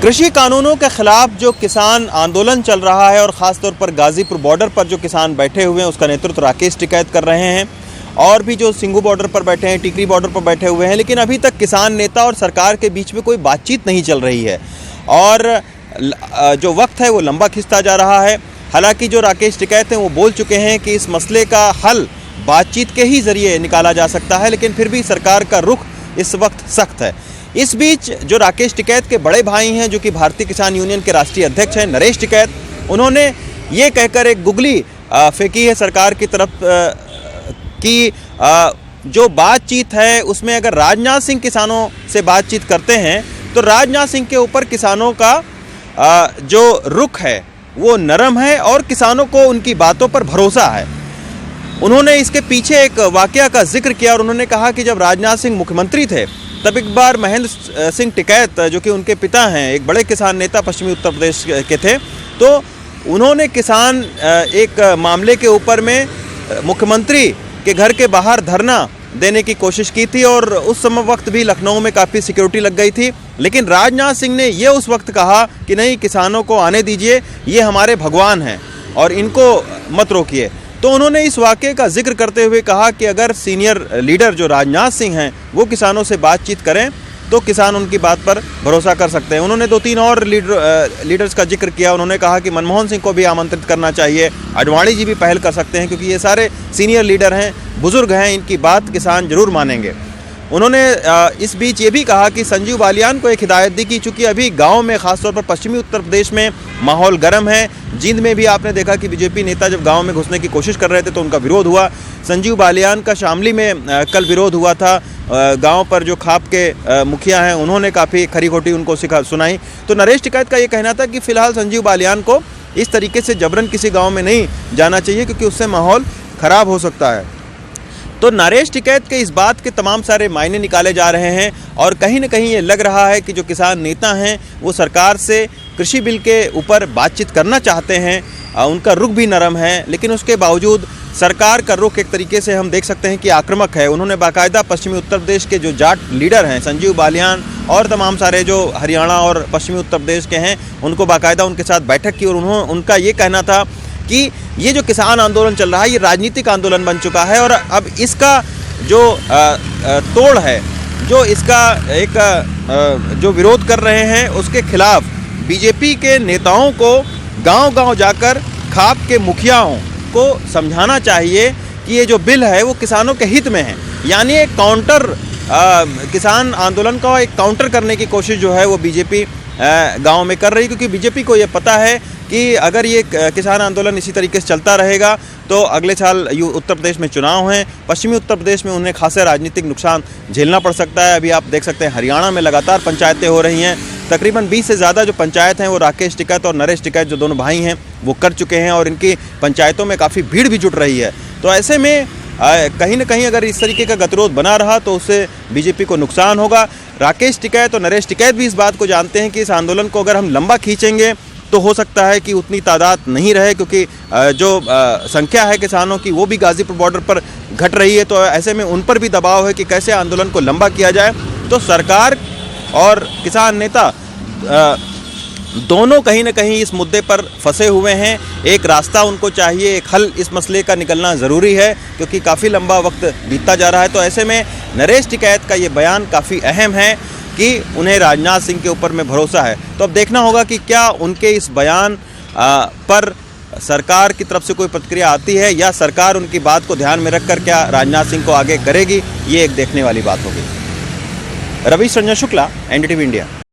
कृषि कानूनों के खिलाफ जो किसान आंदोलन चल रहा है और ख़ासतौर पर गाज़ीपुर बॉर्डर पर जो किसान बैठे हुए हैं उसका नेतृत्व राकेश टिकैत कर रहे हैं और भी जो सिंघू बॉर्डर पर बैठे हैं, टिकरी बॉर्डर पर बैठे हुए हैं। लेकिन अभी तक किसान नेता और सरकार के बीच में कोई बातचीत नहीं चल रही है और जो वक्त है वो लंबा खिंचता जा रहा है। हालांकि जो राकेश टिकैत हैं वो बोल चुके हैं कि इस मसले का हल बातचीत के ही ज़रिए निकाला जा सकता है, लेकिन फिर भी सरकार का रुख इस वक्त सख्त है। इस बीच जो राकेश टिकैत के बड़े भाई हैं, जो कि भारतीय किसान यूनियन के राष्ट्रीय अध्यक्ष हैं नरेश टिकैत, उन्होंने ये कहकर एक गुगली फेंकी है सरकार की तरफ कि जो बातचीत है उसमें अगर राजनाथ सिंह किसानों से बातचीत करते हैं तो राजनाथ सिंह के ऊपर किसानों का जो रुख है वो नरम है और किसानों को उनकी बातों पर भरोसा है। उन्होंने इसके पीछे एक वाकया का जिक्र किया और उन्होंने कहा कि जब राजनाथ सिंह मुख्यमंत्री थे तब एक बार महेंद्र सिंह टिकैत, जो कि उनके पिता हैं, एक बड़े किसान नेता पश्चिमी उत्तर प्रदेश के थे, तो उन्होंने किसान एक मामले के ऊपर में मुख्यमंत्री के घर के बाहर धरना देने की कोशिश की थी और उस समय वक्त भी लखनऊ में काफ़ी सिक्योरिटी लग गई थी। लेकिन राजनाथ सिंह ने ये उस वक्त कहा कि नहीं, किसानों को आने दीजिए, ये हमारे भगवान हैं और इनको मत रोकिए। तो उन्होंने इस वाक़े का जिक्र करते हुए कहा कि अगर सीनियर लीडर जो राजनाथ सिंह हैं वो किसानों से बातचीत करें तो किसान उनकी बात पर भरोसा कर सकते हैं। उन्होंने 2-3 और लीडर्स का जिक्र किया। उन्होंने कहा कि मनमोहन सिंह को भी आमंत्रित करना चाहिए, आडवाणी जी भी पहल कर सकते हैं क्योंकि ये सारे सीनियर लीडर हैं, बुजुर्ग हैं, इनकी बात किसान जरूर मानेंगे। उन्होंने इस बीच ये भी कहा कि संजीव बालियान को एक हिदायत दी कि चूँकि अभी गांव में ख़ासतौर पर पश्चिमी उत्तर प्रदेश में माहौल गर्म है। जींद में भी आपने देखा कि बीजेपी नेता जब गांव में घुसने की कोशिश कर रहे थे तो उनका विरोध हुआ। संजीव बालियान का शामली में कल विरोध हुआ था। गांव पर जो खाप के मुखिया हैं उन्होंने काफ़ी खरी खोटी उनको सुनाई। तो नरेश टिकैत का ये कहना था कि फ़िलहाल संजीव बालियान को इस तरीके से जबरन किसी गाँव में नहीं जाना चाहिए क्योंकि उससे माहौल ख़राब हो सकता है। तो नरेश टिकैत के इस बात के तमाम सारे मायने निकाले जा रहे हैं और कहीं ना कहीं ये लग रहा है कि जो किसान नेता हैं वो सरकार से कृषि बिल के ऊपर बातचीत करना चाहते हैं। उनका रुख भी नरम है, लेकिन उसके बावजूद सरकार का रुख एक तरीके से हम देख सकते हैं कि आक्रामक है। उन्होंने बाकायदा पश्चिमी उत्तर प्रदेश के जो जाट लीडर हैं, संजीव बालियान और तमाम सारे जो हरियाणा और पश्चिमी उत्तर प्रदेश के हैं, उनको बाकायदा उनके साथ बैठक की और उनका ये कहना था कि ये जो किसान आंदोलन चल रहा है ये राजनीतिक आंदोलन बन चुका है और अब इसका जो तोड़ है, जो इसका एक जो विरोध कर रहे हैं उसके खिलाफ बीजेपी के नेताओं को गांव-गांव जाकर खाप के मुखियाओं को समझाना चाहिए कि ये जो बिल है वो किसानों के हित में है। यानी एक काउंटर किसान आंदोलन का एक काउंटर करने की कोशिश जो है वो बीजेपी गांव में कर रही, क्योंकि बीजेपी को ये पता है कि अगर ये किसान आंदोलन इसी तरीके से चलता रहेगा तो अगले साल उत्तर प्रदेश में चुनाव हैं। पश्चिमी उत्तर प्रदेश में उन्हें खासा राजनीतिक नुकसान झेलना पड़ सकता है। अभी आप देख सकते हैं हरियाणा में लगातार पंचायतें हो रही हैं। तकरीबन 20 से ज़्यादा जो पंचायत हैं वो राकेश टिकैत और नरेश टिकैत जो दोनों भाई हैं वो कर चुके हैं और इनकी पंचायतों में काफ़ी भीड़ भी जुट रही है। तो ऐसे में कहीं ना कहीं अगर इस तरीके का गतिरोध बना रहा तो उससे बीजेपी को नुकसान होगा। राकेश टिकैत और नरेश टिकैत भी इस बात को जानते हैं कि इस आंदोलन को अगर हम लंबा खींचेंगे तो हो सकता है कि उतनी तादाद नहीं रहे, क्योंकि जो संख्या है किसानों की वो भी गाज़ीपुर बॉर्डर पर घट रही है। तो ऐसे में उन पर भी दबाव है कि कैसे आंदोलन को लंबा किया जाए। तो सरकार और किसान नेता दोनों कहीं ना कहीं इस मुद्दे पर फंसे हुए हैं। एक रास्ता उनको चाहिए, एक हल इस मसले का निकलना ज़रूरी है क्योंकि काफ़ी लंबा वक्त बीतता जा रहा है। तो ऐसे में नरेश टिकैत का ये बयान काफ़ी अहम है कि उन्हें राजनाथ सिंह के ऊपर में भरोसा है। तो अब देखना होगा कि क्या उनके इस बयान पर सरकार की तरफ से कोई प्रतिक्रिया आती है या सरकार उनकी बात को ध्यान में रखकर क्या राजनाथ सिंह को आगे करेगी, ये एक देखने वाली बात होगी। Ravi Sanjay Shukla, NDTV India.